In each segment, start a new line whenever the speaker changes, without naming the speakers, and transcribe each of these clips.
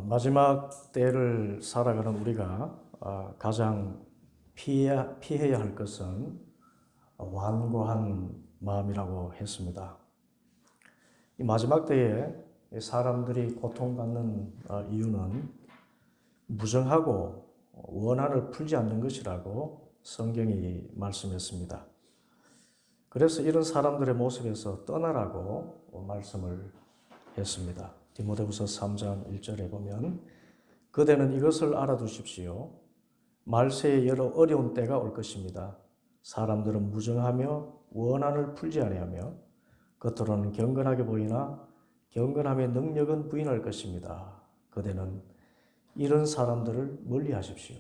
마지막 때를 살아가는 우리가 가장 피해야 할 것은 완고한 마음이라고 했습니다. 이 마지막 때에 사람들이 고통받는 이유는 무정하고 원한을 풀지 않는 것이라고 성경이 말씀했습니다. 그래서 이런 사람들의 모습에서 떠나라고 말씀을 했습니다. 디모데후서 3장 1절에 보면 그대는 이것을 알아두십시오. 말세에 여러 어려운 때가 올 것입니다. 사람들은 무정하며 원한을 풀지 아니하며 겉으로는 경건하게 보이나 경건함의 능력은 부인할 것입니다. 그대는 이런 사람들을 멀리하십시오.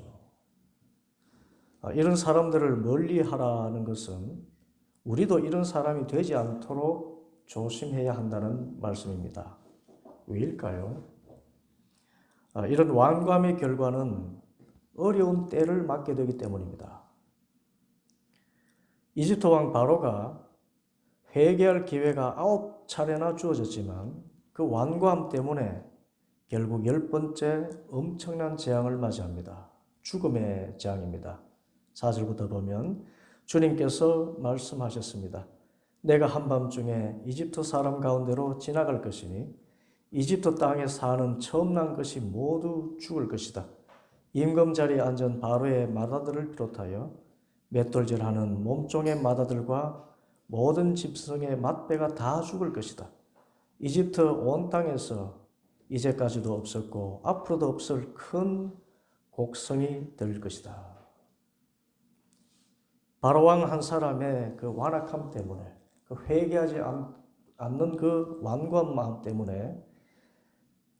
이런 사람들을 멀리하라는 것은 우리도 이런 사람이 되지 않도록 조심해야 한다는 말씀입니다. 왜일까요? 이런 완고함의 결과는 어려운 때를 맞게 되기 때문입니다. 이집트 왕 바로가 회개할 기회가 9차례나 주어졌지만 그 완고함 때문에 결국 10번째 엄청난 재앙을 맞이합니다. 죽음의 재앙입니다. 4절부터 보면 주님께서 말씀하셨습니다. 내가 한밤중에 이집트 사람 가운데로 지나갈 것이니 이집트 땅에 사는 처음 난 것이 모두 죽을 것이다. 임금 자리에 앉은 바로의 마다들을 비롯하여 맷돌질하는 몸종의 마다들과 모든 짐승의 맏배가 다 죽을 것이다. 이집트 온 땅에서 이제까지도 없었고 앞으로도 없을 큰 곡성이 될 것이다. 바로 왕 한 사람의 그 완악함 때문에, 그 회개하지 않는 그 완고한 마음 때문에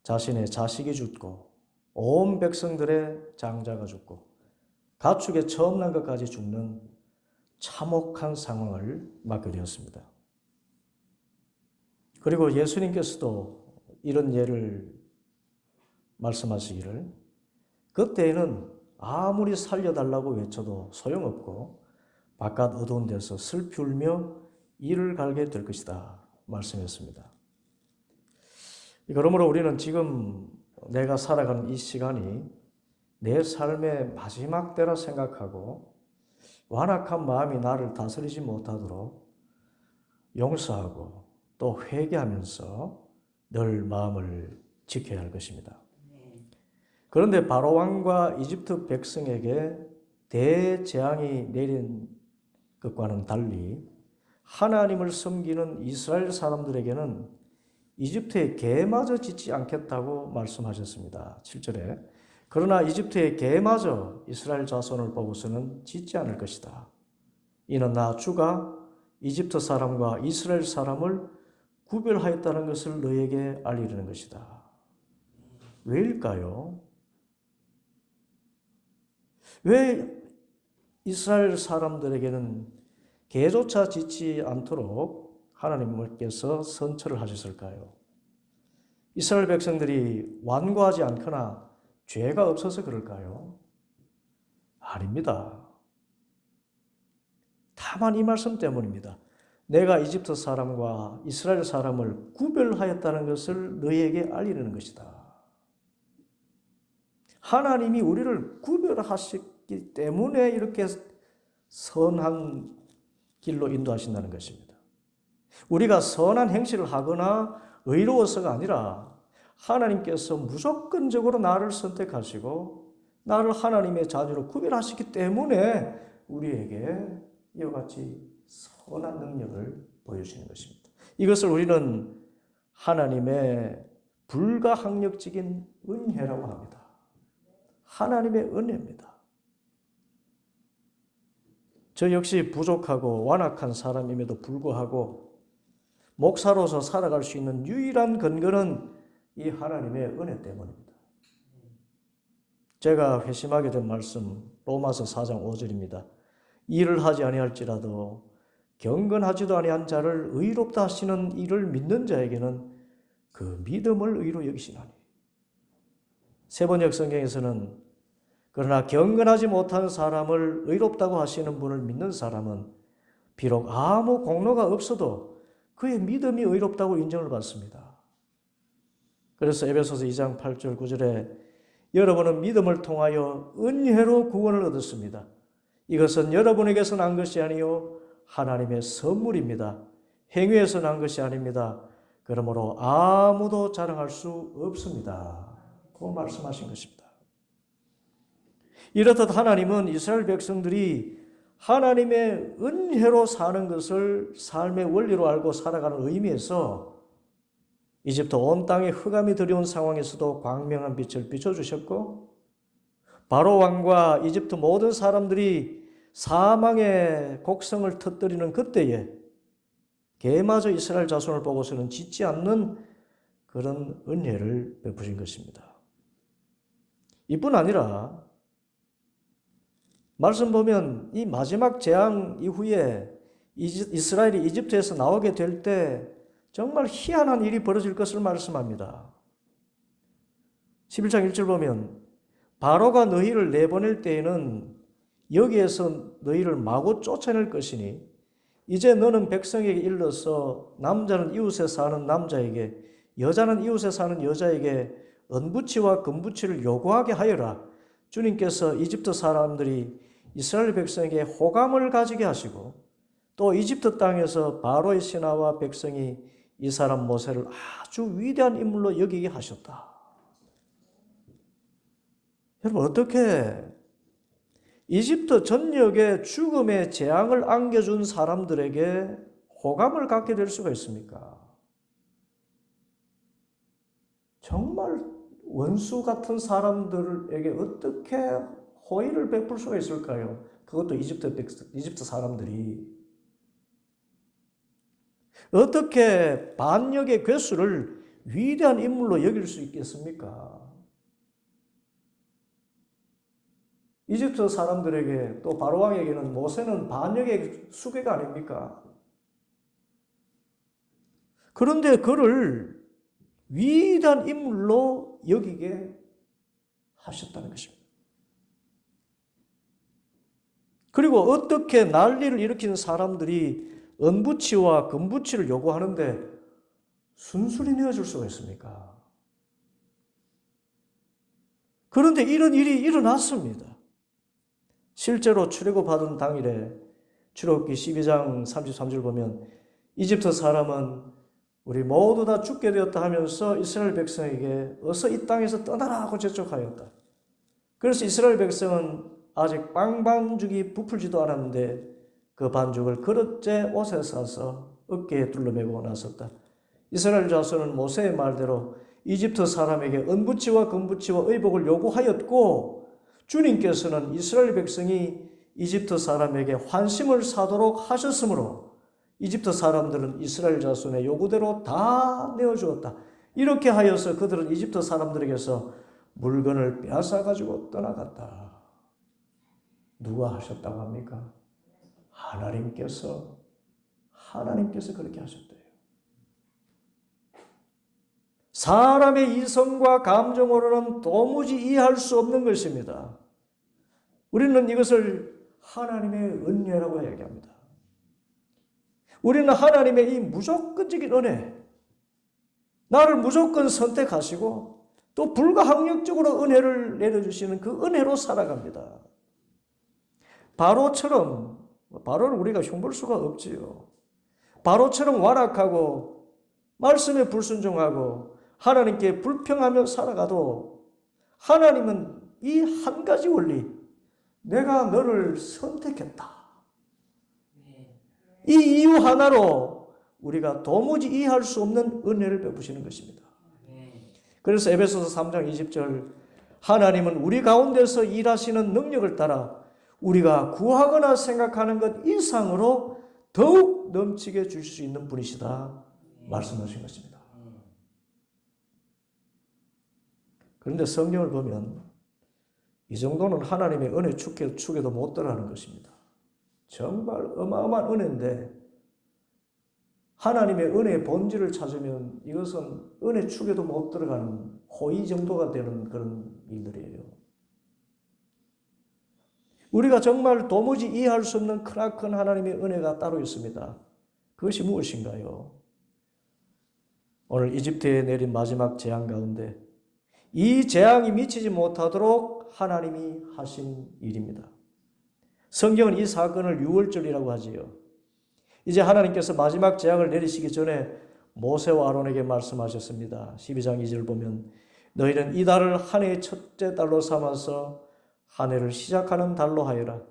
자신의 자식이 죽고 온 백성들의 장자가 죽고 가축의 처음 난 것까지 죽는 참혹한 상황을 맞게 되었습니다. 그리고 예수님께서도 이런 예를 말씀하시기를 그때에는 아무리 살려달라고 외쳐도 소용없고 바깥 어두운 데서 슬피 울며 이를 갈게 될 것이다 말씀했습니다. 그러므로 우리는 지금 내가 살아가는 이 시간이 내 삶의 마지막 때라 생각하고 완악한 마음이 나를 다스리지 못하도록 용서하고 또 회개하면서 늘 마음을 지켜야 할 것입니다. 그런데 바로 왕과 이집트 백성에게 대재앙이 내린 것과는 달리 하나님을 섬기는 이스라엘 사람들에게는 이집트의 개마저 짓지 않겠다고 말씀하셨습니다. 7절에 그러나 이집트의 개마저 이스라엘 자손을 보고서는 짓지 않을 것이다. 이는 나 주가 이집트 사람과 이스라엘 사람을 구별하였다는 것을 너에게 알리려는 것이다. 왜일까요? 왜 이스라엘 사람들에게는 개조차 짓지 않도록 하나님께서 선처를 하셨을까요? 이스라엘 백성들이 완고하지 않거나 죄가 없어서 그럴까요? 아닙니다. 다만 이 말씀 때문입니다. 내가 이집트 사람과 이스라엘 사람을 구별하였다는 것을 너희에게 알리려는 것이다. 하나님이 우리를 구별하셨기 때문에 이렇게 선한 길로 인도하신다는 것입니다. 우리가 선한 행실을 하거나 의로워서가 아니라 하나님께서 무조건적으로 나를 선택하시고 나를 하나님의 자녀로 구별하시기 때문에 우리에게 이와 같이 선한 능력을 보여주시는 것입니다. 이것을 우리는 하나님의 불가항력적인 은혜라고 합니다. 하나님의 은혜입니다. 저 역시 부족하고 완악한 사람임에도 불구하고 목사로서 살아갈 수 있는 유일한 근거는 이 하나님의 은혜 때문입니다. 제가 회심하게 된 말씀 로마서 4장 5절입니다. 일을 하지 아니할지라도 경건하지도 아니한 자를 의롭다 하시는 이를 믿는 자에게는 그 믿음을 의로 여기시나니. 세번역 성경에서는 그러나 경건하지 못한 사람을 의롭다고 하시는 분을 믿는 사람은 비록 아무 공로가 없어도 그의 믿음이 의롭다고 인정을 받습니다. 그래서 에베소서 2장 8절 9절에 여러분은 믿음을 통하여 은혜로 구원을 얻었습니다. 이것은 여러분에게서 난 것이 아니요 하나님의 선물입니다. 행위에서 난 것이 아닙니다. 그러므로 아무도 자랑할 수 없습니다. 그 말씀하신 것입니다. 이렇듯 하나님은 이스라엘 백성들이 하나님의 은혜로 사는 것을 삶의 원리로 알고 살아가는 의미에서 이집트 온 땅에 흑암이 들여온 상황에서도 광명한 빛을 비춰주셨고, 바로 왕과 이집트 모든 사람들이 사망의 곡성을 터뜨리는 그때에 개마저 이스라엘 자손을 보고서는 짓지 않는 그런 은혜를 베푸신 것입니다. 이뿐 아니라 말씀 보면 이 마지막 재앙 이후에 이스라엘이 이집트에서 나오게 될 때 정말 희한한 일이 벌어질 것을 말씀합니다. 11장 1절 보면 바로가 너희를 내보낼 때에는 여기에서 너희를 마구 쫓아낼 것이니 이제 너는 백성에게 일러서 남자는 이웃에 사는 남자에게 여자는 이웃에 사는 여자에게 은부치와 금부치를 요구하게 하여라. 주님께서 이집트 사람들이 이스라엘 백성에게 호감을 가지게 하시고 또 이집트 땅에서 바로의 신하와 백성이 이 사람 모세를 아주 위대한 인물로 여기게 하셨다. 여러분, 어떻게 이집트 전역에 죽음의 재앙을 안겨준 사람들에게 호감을 갖게 될 수가 있습니까? 정말 원수 같은 사람들에게 어떻게 호의를 베풀 수가 있을까요? 그것도 이집트 사람들이. 어떻게 반역의 괴수를 위대한 인물로 여길 수 있겠습니까? 이집트 사람들에게 또 바로 왕에게는 모세는 반역의 수괴가 아닙니까? 그런데 그를 위대한 인물로 여기게 하셨다는 것입니다. 그리고 어떻게 난리를 일으킨 사람들이 은부치와 금부치를 요구하는데 순순히 내어줄 수가 있습니까? 그런데 이런 일이 일어났습니다. 실제로 출애굽받은 당일에 출애굽기 12장 33절 보면 이집트 사람은 우리 모두 다 죽게 되었다 하면서 이스라엘 백성에게 어서 이 땅에서 떠나라 하고 재촉하였다. 그래서 이스라엘 백성은 아직 빵반죽이 부풀지도 않았는데 그 반죽을 그릇째 옷에 싸서 어깨에 둘러매고 나섰다. 이스라엘 자손은 모세의 말대로 이집트 사람에게 은부치와 금부치와 의복을 요구하였고 주님께서는 이스라엘 백성이 이집트 사람에게 환심을 사도록 하셨으므로 이집트 사람들은 이스라엘 자손의 요구대로 다 내어주었다. 이렇게 하여서 그들은 이집트 사람들에게서 물건을 빼앗아가지고 떠나갔다. 누가 하셨다고 합니까? 하나님께서 그렇게 하셨대요. 사람의 이성과 감정으로는 도무지 이해할 수 없는 것입니다. 우리는 이것을 하나님의 은혜라고 이야기합니다. 우리는 하나님의 이 무조건적인 은혜, 나를 무조건 선택하시고 또 불가항력적으로 은혜를 내려주시는 그 은혜로 살아갑니다. 바로는 우리가 흉볼 수가 없지요. 바로처럼 완악하고 말씀에 불순종하고 하나님께 불평하며 살아가도 하나님은 이 한 가지 원리, 내가 너를 선택했다. 이 이유 하나로 우리가 도무지 이해할 수 없는 은혜를 베푸시는 것입니다. 그래서 에베소서 3장 20절 하나님은 우리 가운데서 일하시는 능력을 따라 우리가 구하거나 생각하는 것 이상으로 더욱 넘치게 주실 수 있는 분이시다 말씀하신 것입니다. 그런데 성경을 보면 이 정도는 하나님의 은혜 축에도 못 들어가는 것입니다. 정말 어마어마한 은혜인데 하나님의 은혜의 본질을 찾으면 이것은 은혜 축에도 못 들어가는 호의 정도가 되는 그런 일들이에요. 우리가 정말 도무지 이해할 수 없는 크나큰 하나님의 은혜가 따로 있습니다. 그것이 무엇인가요? 오늘 이집트에 내린 마지막 재앙 가운데 이 재앙이 미치지 못하도록 하나님이 하신 일입니다. 성경은 이 사건을 유월절이라고 하지요. 이제 하나님께서 마지막 재앙을 내리시기 전에 모세와 아론에게 말씀하셨습니다. 12장 2절 보면 너희는 이 달을 한 해의 첫째 달로 삼아서 한 해를 시작하는 달로 하여라.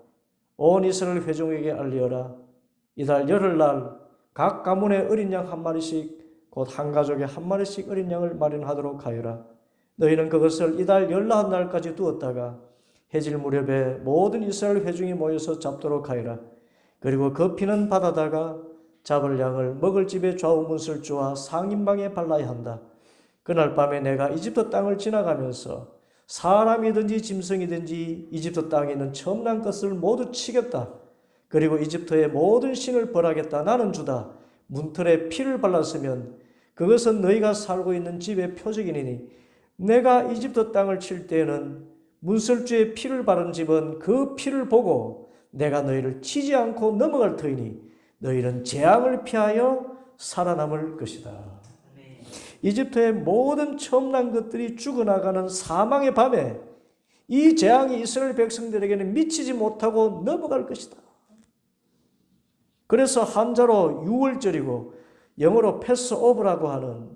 온 이스라엘 회중에게 알리어라. 이달 열흘날 각 가문의 어린 양 한 마리씩 곧 한 가족에 한 마리씩 어린 양을 마련하도록 하여라. 너희는 그것을 이달 열나한 날까지 두었다가 해질 무렵에 모든 이스라엘 회중이 모여서 잡도록 하여라. 그리고 그 피는 받아다가 잡을 양을 먹을 집의 좌우 문설주와 상인방에 발라야 한다. 그날 밤에 내가 이집트 땅을 지나가면서 사람이든지 짐승이든지 이집트 땅에 있는 첨난 것을 모두 치겠다. 그리고 이집트의 모든 신을 벌하겠다. 나는 주다. 문틀에 피를 발랐으면 그것은 너희가 살고 있는 집의 표적이니 내가 이집트 땅을 칠 때에는 문설주에 피를 바른 집은 그 피를 보고 내가 너희를 치지 않고 넘어갈 터이니 너희는 재앙을 피하여 살아남을 것이다. 이집트의 모든 첨난 것들이 죽어나가는 사망의 밤에 이 재앙이 이스라엘 백성들에게는 미치지 못하고 넘어갈 것이다. 그래서 한자로 유월절이고 영어로 패스오버라고 하는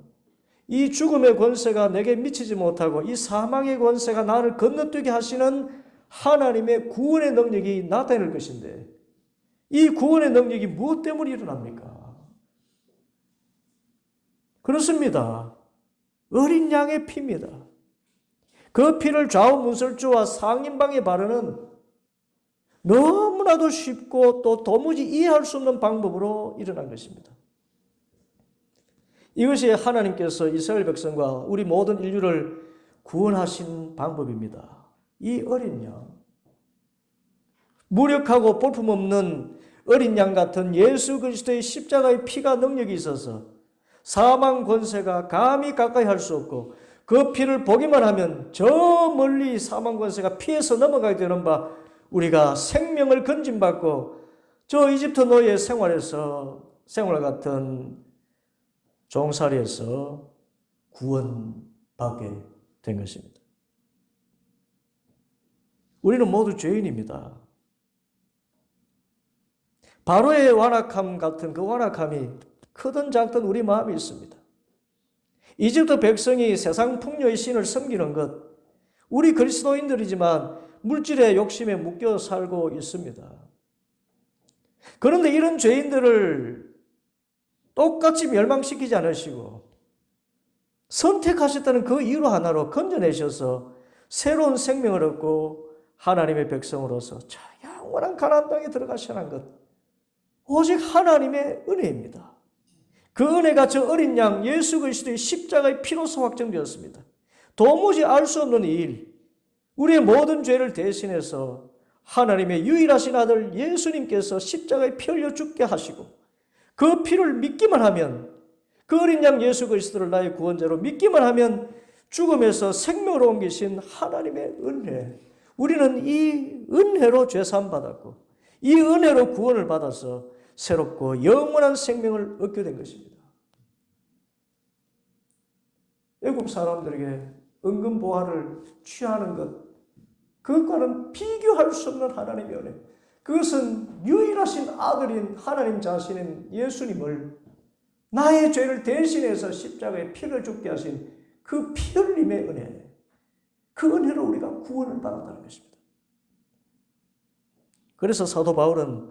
이 죽음의 권세가 내게 미치지 못하고 이 사망의 권세가 나를 건너뛰게 하시는 하나님의 구원의 능력이 나타날 것인데 이 구원의 능력이 무엇 때문에 일어납니까? 그렇습니다. 어린 양의 피입니다. 그 피를 좌우 문설주와 상인방에 바르는 너무나도 쉽고 또 도무지 이해할 수 없는 방법으로 일어난 것입니다. 이것이 하나님께서 이스라엘 백성과 우리 모든 인류를 구원하신 방법입니다. 이 어린 양, 무력하고 볼품없는 어린 양 같은 예수 그리스도의 십자가의 피가 능력이 있어서 사망 권세가 감히 가까이 할 수 없고 그 피를 보기만 하면 저 멀리 사망 권세가 피해서 넘어가게 되는 바 우리가 생명을 건진받고 저 이집트 노예 생활 같은 종살이에서 구원받게 된 것입니다. 우리는 모두 죄인입니다. 바로의 완악함 같은 그 완악함이 크든 작든 우리 마음에 있습니다. 이집트 백성이 세상 풍요의 신을 섬기는 것, 우리 그리스도인들이지만 물질의 욕심에 묶여 살고 있습니다. 그런데 이런 죄인들을 똑같이 멸망시키지 않으시고 선택하셨다는 그 이유 하나로 건져내셔서 새로운 생명을 얻고 하나님의 백성으로서 저 영원한 가나안 땅에 들어가시는 것, 오직 하나님의 은혜입니다. 그 은혜가 저 어린 양 예수 그리스도의 십자가의 피로서 확정되었습니다. 도무지 알 수 없는 일, 우리의 모든 죄를 대신해서 하나님의 유일하신 아들 예수님께서 십자가에 피 흘려 죽게 하시고 그 피를 믿기만 하면, 그 어린 양 예수 그리스도를 나의 구원자로 믿기만 하면 죽음에서 생명으로 옮기신 하나님의 은혜, 우리는 이 은혜로 죄사함 받았고 이 은혜로 구원을 받아서 새롭고 영원한 생명을 얻게 된 것입니다. 애국 사람들에게 은근보화를 취하는 것, 그것과는 비교할 수 없는 하나님의 은혜, 그것은 유일하신 아들인 하나님 자신인 예수님을 나의 죄를 대신해서 십자가에 피를 죽게 하신 그 피 흘림의 은혜, 그 은혜로 우리가 구원을 받았다는 것입니다. 그래서 사도 바울은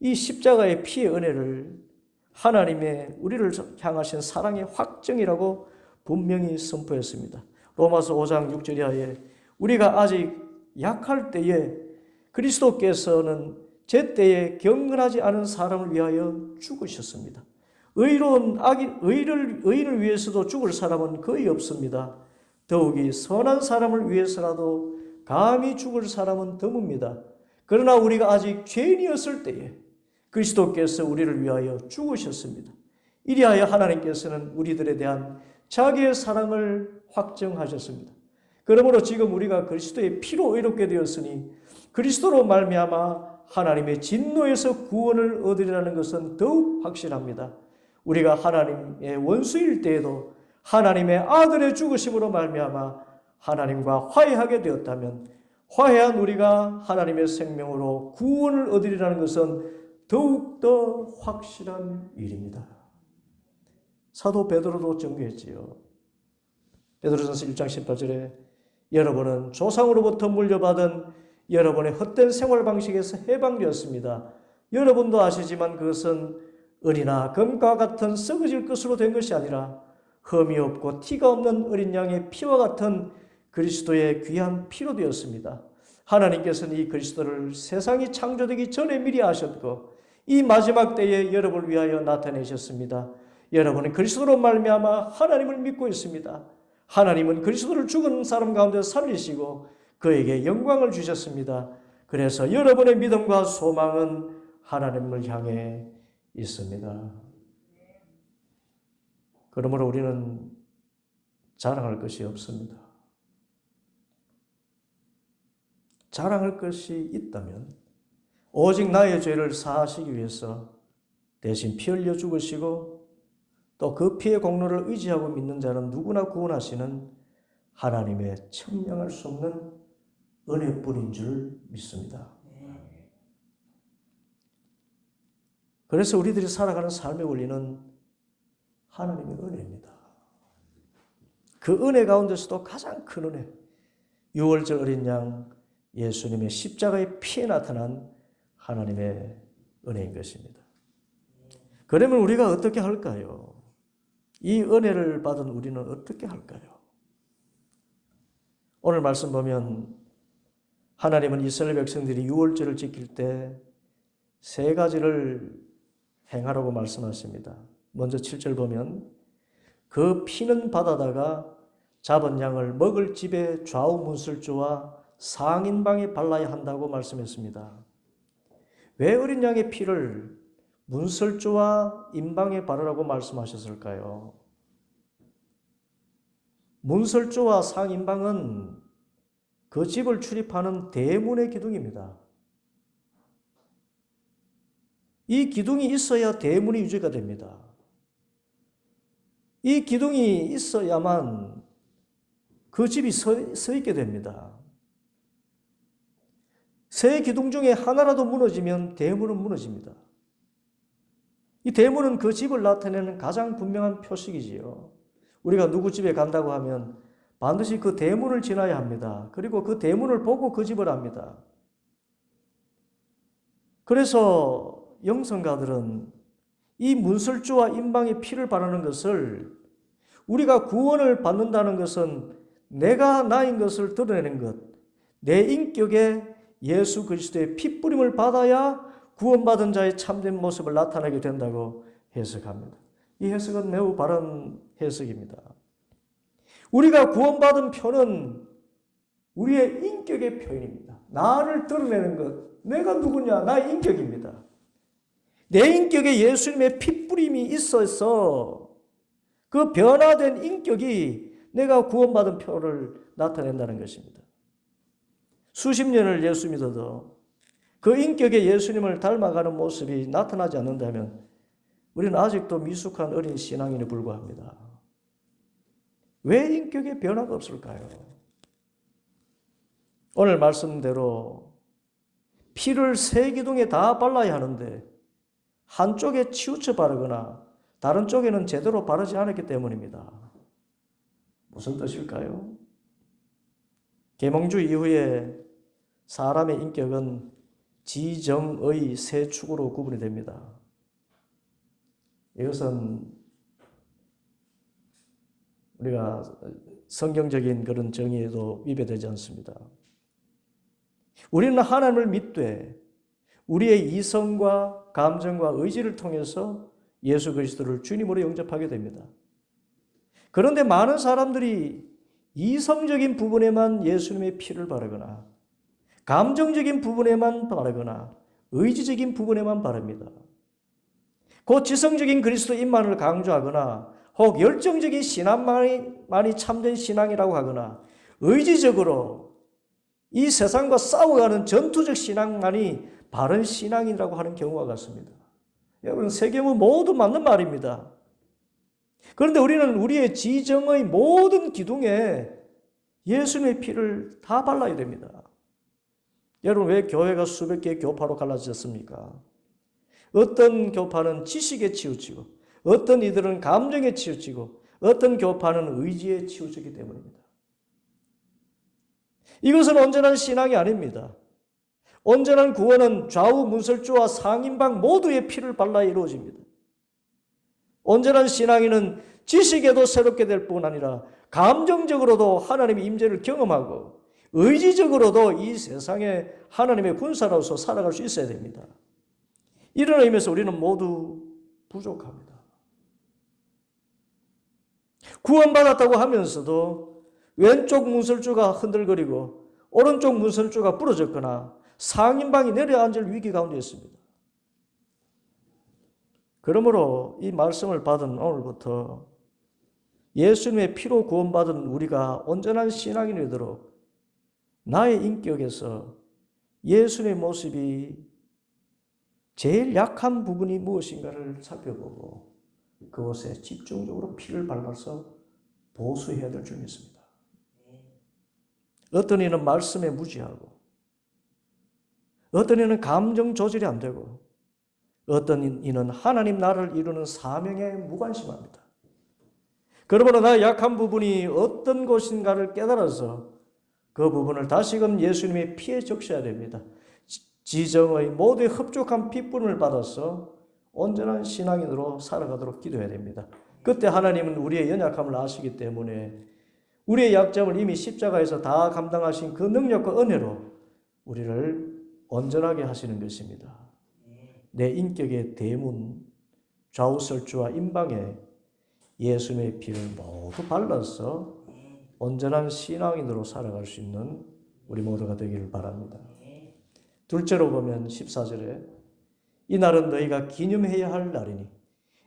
이 십자가의 피의 은혜를 하나님의 우리를 향하신 사랑의 확정이라고 분명히 선포했습니다. 로마서 5장 6절 이하에 우리가 아직 약할 때에 그리스도께서는 제때에 경건하지 않은 사람을 위하여 죽으셨습니다. 의인을 위해서도 죽을 사람은 거의 없습니다. 더욱이 선한 사람을 위해서라도 감히 죽을 사람은 드뭅니다. 그러나 우리가 아직 죄인이었을 때에 그리스도께서 우리를 위하여 죽으셨습니다. 이리하여 하나님께서는 우리들에 대한 자기의 사랑을 확정하셨습니다. 그러므로 지금 우리가 그리스도의 피로 의롭게 되었으니 그리스도로 말미암아 하나님의 진노에서 구원을 얻으리라는 것은 더욱 확실합니다. 우리가 하나님의 원수일 때에도 하나님의 아들의 죽으심으로 말미암아 하나님과 화해하게 되었다면 화해한 우리가 하나님의 생명으로 구원을 얻으리라는 것은 더욱더 확실한 일입니다. 사도 베드로도 증거했지요. 베드로전서 1장 18절에 여러분은 조상으로부터 물려받은 여러분의 헛된 생활 방식에서 해방되었습니다. 여러분도 아시지만 그것은 은이나 금과 같은 썩어질 것으로 된 것이 아니라 흠이 없고 티가 없는 어린 양의 피와 같은 그리스도의 귀한 피로 되었습니다. 하나님께서는 이 그리스도를 세상이 창조되기 전에 미리 아셨고 이 마지막 때에 여러분을 위하여 나타내셨습니다. 여러분은 그리스도로 말미암아 하나님을 믿고 있습니다. 하나님은 그리스도를 죽은 사람 가운데 살리시고 그에게 영광을 주셨습니다. 그래서 여러분의 믿음과 소망은 하나님을 향해 있습니다. 그러므로 우리는 자랑할 것이 없습니다. 자랑할 것이 있다면 오직 나의 죄를 사하시기 위해서 대신 피 흘려 죽으시고 또 그 피의 공로를 의지하고 믿는 자는 누구나 구원하시는 하나님의 청량할 수 없는 은혜뿐인 줄 믿습니다. 그래서 우리들이 살아가는 삶의 원리는 하나님의 은혜입니다. 그 은혜 가운데서도 가장 큰 은혜, 유월절 어린 양 예수님의 십자가의 피에 나타난 하나님의 은혜인 것입니다. 그러면 우리가 어떻게 할까요? 이 은혜를 받은 우리는 어떻게 할까요? 오늘 말씀 보면 하나님은 이스라엘 백성들이 유월절을 지킬 때 세 가지를 행하라고 말씀하십니다. 먼저 7절 보면 그 피는 받아다가 잡은 양을 먹을 집의 좌우 문설주와 상인방에 발라야 한다고 말씀했습니다. 왜 어린 양의 피를 문설주와 인방에 바르라고 말씀하셨을까요? 문설주와 상인방은 그 집을 출입하는 대문의 기둥입니다. 이 기둥이 있어야 대문이 유지가 됩니다. 이 기둥이 있어야만 그 집이 서 있게 됩니다. 세 기둥 중에 하나라도 무너지면 대문은 무너집니다. 이 대문은 그 집을 나타내는 가장 분명한 표식이지요. 우리가 누구 집에 간다고 하면 반드시 그 대문을 지나야 합니다. 그리고 그 대문을 보고 그 집을 압니다. 그래서 영성가들은 이 문설주와 인방에 피를 바르는 것을 우리가 구원을 받는다는 것은 내가 나인 것을 드러내는 것, 내 인격에 예수 그리스도의 핏부림을 받아야 구원받은 자의 참된 모습을 나타내게 된다고 해석합니다. 이 해석은 매우 바른 해석입니다. 우리가 구원받은 표는 우리의 인격의 표현입니다. 나를 드러내는 것, 내가 누구냐, 나의 인격입니다. 내 인격에 예수님의 핏부림이 있어서 그 변화된 인격이 내가 구원받은 표를 나타낸다는 것입니다. 수십 년을 예수 믿어도 그 인격에 예수님을 닮아가는 모습이 나타나지 않는다면 우리는 아직도 미숙한 어린 신앙인에 불과합니다. 왜 인격에 변화가 없을까요? 오늘 말씀대로 피를 세 기둥에 다 발라야 하는데 한쪽에 치우쳐 바르거나 다른 쪽에는 제대로 바르지 않았기 때문입니다. 무슨 뜻일까요? 계몽주 이후에 사람의 인격은 지정의 세 축으로 구분이 됩니다. 이것은 우리가 성경적인 그런 정의에도 위배되지 않습니다. 우리는 하나님을 믿되 우리의 이성과 감정과 의지를 통해서 예수 그리스도를 주님으로 영접하게 됩니다. 그런데 많은 사람들이 이성적인 부분에만 예수님의 피를 바르거나 감정적인 부분에만 바르거나 의지적인 부분에만 바릅니다. 곧 지성적인 그리스도 인만을 강조하거나 혹 열정적인 신앙만이 참된 신앙이라고 하거나 의지적으로 이 세상과 싸워가는 전투적 신앙만이 바른 신앙이라고 하는 경우가 같습니다. 여러분, 세계문 모두 맞는 말입니다. 그런데 우리는 우리의 지정의 모든 기둥에 예수님의 피를 다 발라야 됩니다. 여러분, 왜 교회가 수백 개의 교파로 갈라졌습니까? 어떤 교파는 지식에 치우치고, 어떤 이들은 감정에 치우치고, 어떤 교파는 의지에 치우치기 때문입니다. 이것은 온전한 신앙이 아닙니다. 온전한 구원은 좌우 문설주와 상인방 모두의 피를 발라 이루어집니다. 온전한 신앙인은 지식에도 새롭게 될 뿐 아니라 감정적으로도 하나님의 임재를 경험하고 의지적으로도 이 세상에 하나님의 군사로서 살아갈 수 있어야 됩니다. 이런 의미에서 우리는 모두 부족합니다. 구원받았다고 하면서도 왼쪽 문설주가 흔들거리고 오른쪽 문설주가 부러졌거나 상인방이 내려앉을 위기 가운데 있습니다. 그러므로 이 말씀을 받은 오늘부터 예수님의 피로 구원받은 우리가 온전한 신앙인이 되도록 나의 인격에서 예수님의 모습이 제일 약한 부분이 무엇인가를 살펴보고 그곳에 집중적으로 피를 발라서 보수해야 될 줄 믿습니다. 어떤 이는 말씀에 무지하고 어떤 이는 감정 조절이 안 되고 어떤 이는 하나님 나라를 이루는 사명에 무관심합니다. 그러므로 나의 약한 부분이 어떤 곳인가를 깨달아서 그 부분을 다시금 예수님의 피에 적셔야 됩니다. 지정의 모두의 흡족한 피분을 받아서 온전한 신앙인으로 살아가도록 기도해야 됩니다. 그때 하나님은 우리의 연약함을 아시기 때문에 우리의 약점을 이미 십자가에서 다 감당하신 그 능력과 은혜로 우리를 온전하게 하시는 것입니다. 내 인격의 대문, 좌우설주와 임방에 예수님의 피를 모두 발라서 온전한 신앙인으로 살아갈 수 있는 우리 모두가 되기를 바랍니다. 둘째로 보면 14절에 이 날은 너희가 기념해야 할 날이니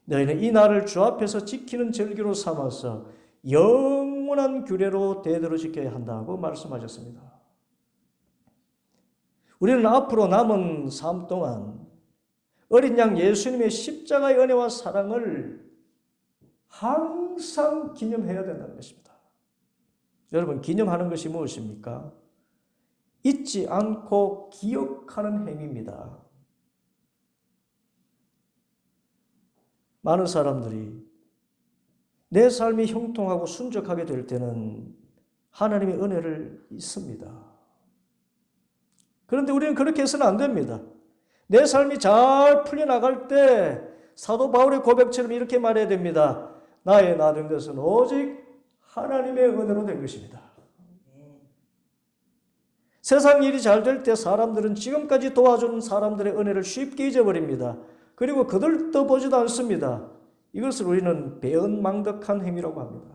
너희는 이 날을 주 앞에서 지키는 절기로 삼아서 영원한 규례로 대대로 지켜야 한다고 말씀하셨습니다. 우리는 앞으로 남은 삶 동안 어린 양 예수님의 십자가의 은혜와 사랑을 항상 기념해야 된다는 것입니다. 여러분, 기념하는 것이 무엇입니까? 잊지 않고 기억하는 행위입니다. 많은 사람들이 내 삶이 형통하고 순적하게 될 때는 하나님의 은혜를 잊습니다. 그런데 우리는 그렇게 해서는 안 됩니다. 내 삶이 잘 풀려나갈 때 사도 바울의 고백처럼 이렇게 말해야 됩니다. 나의 나 된 것은 오직 하나님의 은혜로 된 것입니다. 세상 일이 잘 될 때 사람들은 지금까지 도와준 사람들의 은혜를 쉽게 잊어버립니다. 그리고 그들도 보지도 않습니다. 이것을 우리는 배은망덕한 행위라고 합니다.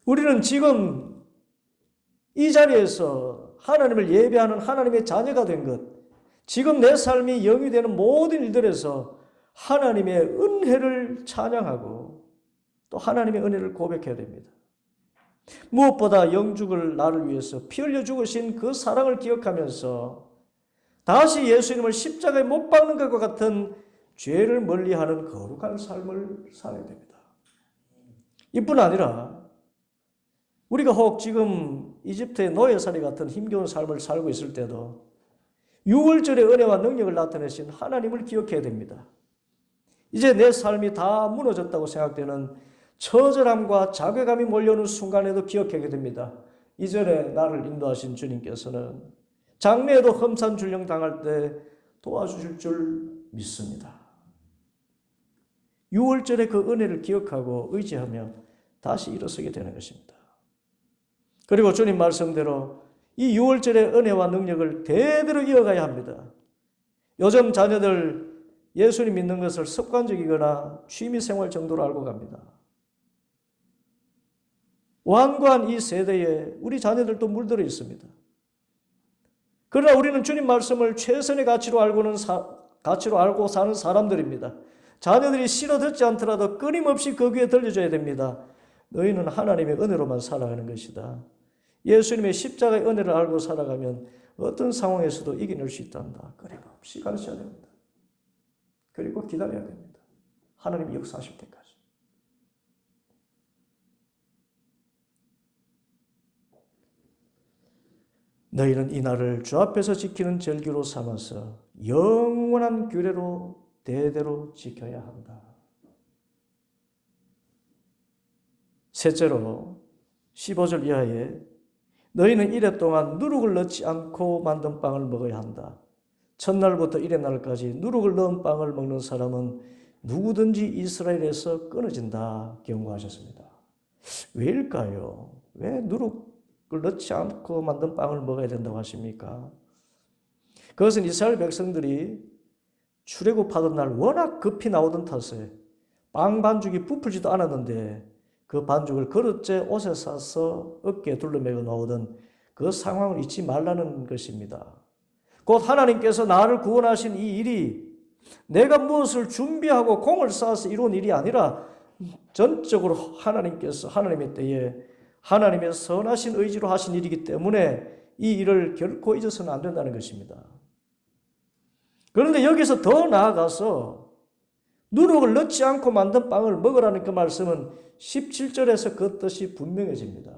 우리는 지금 이 자리에서 하나님을 예배하는 하나님의 자녀가 된 것, 지금 내 삶이 영이 되는 모든 일들에서 하나님의 은혜를 찬양하고 또 하나님의 은혜를 고백해야 됩니다. 무엇보다 영죽을 나를 위해서 피 흘려 죽으신 그 사랑을 기억하면서 다시 예수님을 십자가에 못 박는 것과 같은 죄를 멀리하는 거룩한 삶을 살아야 됩니다. 이뿐 아니라 우리가 혹 지금 이집트의 노예살이 같은 힘겨운 삶을 살고 있을 때도 유월절의 은혜와 능력을 나타내신 하나님을 기억해야 됩니다. 이제 내 삶이 다 무너졌다고 생각되는 처절함과 자괴감이 몰려오는 순간에도 기억하게 됩니다. 이전에 나를 인도하신 주님께서는 장래에도 험산줄령 당할 때 도와주실 줄 믿습니다. 유월절의 그 은혜를 기억하고 의지하며 다시 일어서게 되는 것입니다. 그리고 주님 말씀대로 이 유월절의 은혜와 능력을 대대로 이어가야 합니다. 요즘 자녀들 예수님 믿는 것을 습관적이거나 취미생활 정도로 알고 갑니다. 완고한 이 세대에 우리 자녀들도 물들어 있습니다. 그러나 우리는 주님 말씀을 최선의 가치로 알고 사는 사람들입니다. 자녀들이 싫어 듣지 않더라도 끊임없이 그 귀에 들려줘야 됩니다. 너희는 하나님의 은혜로만 살아가는 것이다. 예수님의 십자가의 은혜를 알고 살아가면 어떤 상황에서도 이겨낼 수 있단다. 끊임없이 가르쳐야 됩니다. 그리고 기다려야 됩니다. 하나님이 역사하실 때까지. 너희는 이 날을 주 앞에서 지키는 절기로 삼아서 영원한 규례로 대대로 지켜야 한다. 셋째로 15절 이하에 너희는 이래 동안 누룩을 넣지 않고 만든 빵을 먹어야 한다. 첫날부터 이래 날까지 누룩을 넣은 빵을 먹는 사람은 누구든지 이스라엘에서 끊어진다 경고하셨습니다. 왜일까요? 왜 누룩을 넣지 않고 만든 빵을 먹어야 된다고 하십니까? 그것은 이스라엘 백성들이 출애굽하던 날 워낙 급히 나오던 탓에 빵 반죽이 부풀지도 않았는데 그 반죽을 그릇째 옷에 싸서 어깨에 둘러매고 나오던 그 상황을 잊지 말라는 것입니다. 곧 하나님께서 나를 구원하신 이 일이 내가 무엇을 준비하고 공을 쌓아서 이룬 일이 아니라 전적으로 하나님께서 하나님의 때에 하나님의 선하신 의지로 하신 일이기 때문에 이 일을 결코 잊어서는 안 된다는 것입니다. 그런데 여기서 더 나아가서 누룩을 넣지 않고 만든 빵을 먹으라는 그 말씀은 17절에서 그 뜻이 분명해집니다.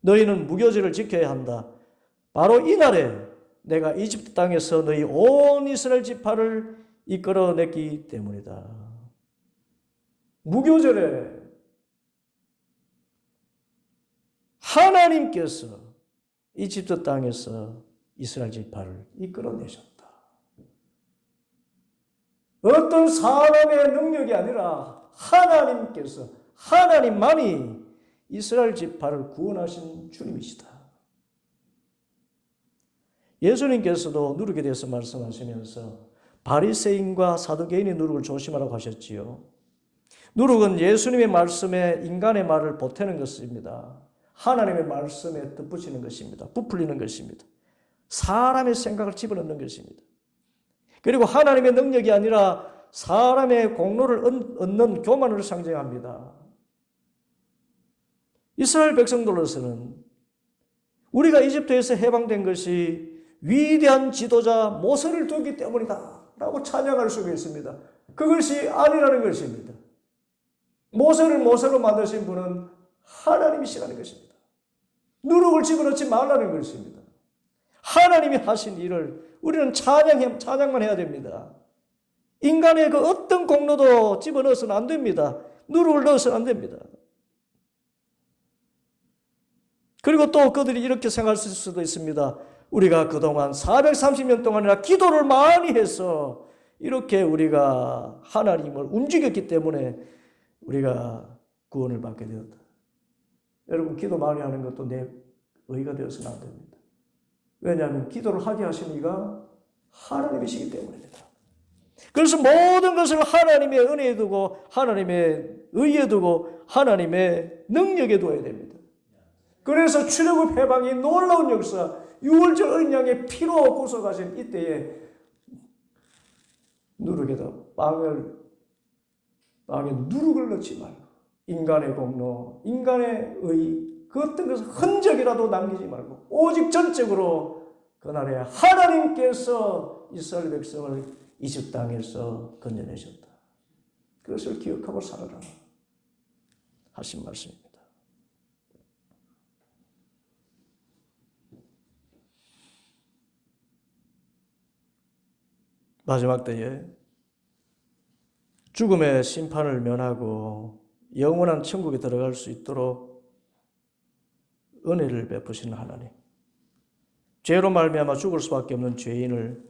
너희는 무교절을 지켜야 한다. 바로 이날에 내가 이집트 땅에서 너희 온 이스라엘 지파를 이끌어냈기 때문이다. 무교절에 하나님께서 이집트 땅에서 이스라엘 지파를 이끌어내셨다. 어떤 사람의 능력이 아니라 하나님께서, 하나님만이 이스라엘 지파를 구원하신 주님이시다. 예수님께서도 누룩에 대해서 말씀하시면서 바리새인과 사두개인의 누룩을 조심하라고 하셨지요. 누룩은 예수님의 말씀에 인간의 말을 보태는 것입니다. 하나님의 말씀에 덧붙이는 것입니다. 부풀리는 것입니다. 사람의 생각을 집어넣는 것입니다. 그리고 하나님의 능력이 아니라 사람의 공로를 얻는 교만을 상징합니다. 이스라엘 백성들로서는 우리가 이집트에서 해방된 것이 위대한 지도자 모세를 두기 때문이다 라고 찬양할 수가 있습니다. 그것이 아니라는 것입니다. 모세를 모세로 만드신 분은 하나님이시라는 것입니다. 누룩을 집어넣지 말라는 것입니다. 하나님이 하신 일을 우리는 찬양만 해야 됩니다. 인간의 그 어떤 공로도 집어넣어서는 안 됩니다. 누룩을 넣어서는 안 됩니다. 그리고 또 그들이 이렇게 생각할 수도 있습니다. 우리가 그동안 430년 동안이나 기도를 많이 해서 이렇게 우리가 하나님을 움직였기 때문에 우리가 구원을 받게 되었다. 여러분, 기도 많이 하는 것도 내 의가 되어서는 안 됩니다. 왜냐하면 기도를 하게 하신 이가 하나님이시기 때문입니다. 그래서 모든 것을 하나님의 은혜에 두고 하나님의 의에 두고 하나님의 능력에 두어야 됩니다. 그래서 출애굽 해방이 놀라운 역사, 6월절 어린 양의 피로 구속하신 이때에 누룩에다 빵에 누룩을 넣지 말고 인간의 공로, 인간의 의, 그 어떤 것을 흔적이라도 남기지 말고 오직 전적으로 그날에 하나님께서 이스라엘 백성을 이집트 땅에서 건져내셨다. 그것을 기억하고 살아라 하신 말씀입니다. 마지막 때에 죽음의 심판을 면하고 영원한 천국에 들어갈 수 있도록 은혜를 베푸시는 하나님, 죄로 말미암아 죽을 수밖에 없는 죄인을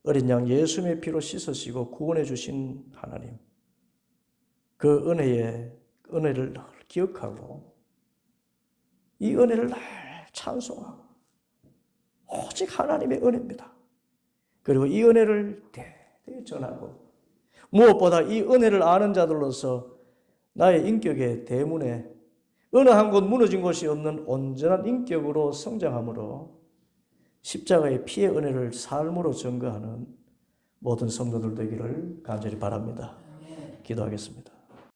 어린 양 예수님의 피로 씻으시고 구원해 주신 하나님, 그 은혜를 기억하고 이 은혜를 날 찬송하고 오직 하나님의 은혜입니다. 그리고 이 은혜를 대대히 전하고 무엇보다 이 은혜를 아는 자들로서 나의 인격의 대문에 어느 한 곳 무너진 곳이 없는 온전한 인격으로 성장함으로 십자가의 피의 은혜를 삶으로 증거하는 모든 성도들 되기를 간절히 바랍니다. 기도하겠습니다.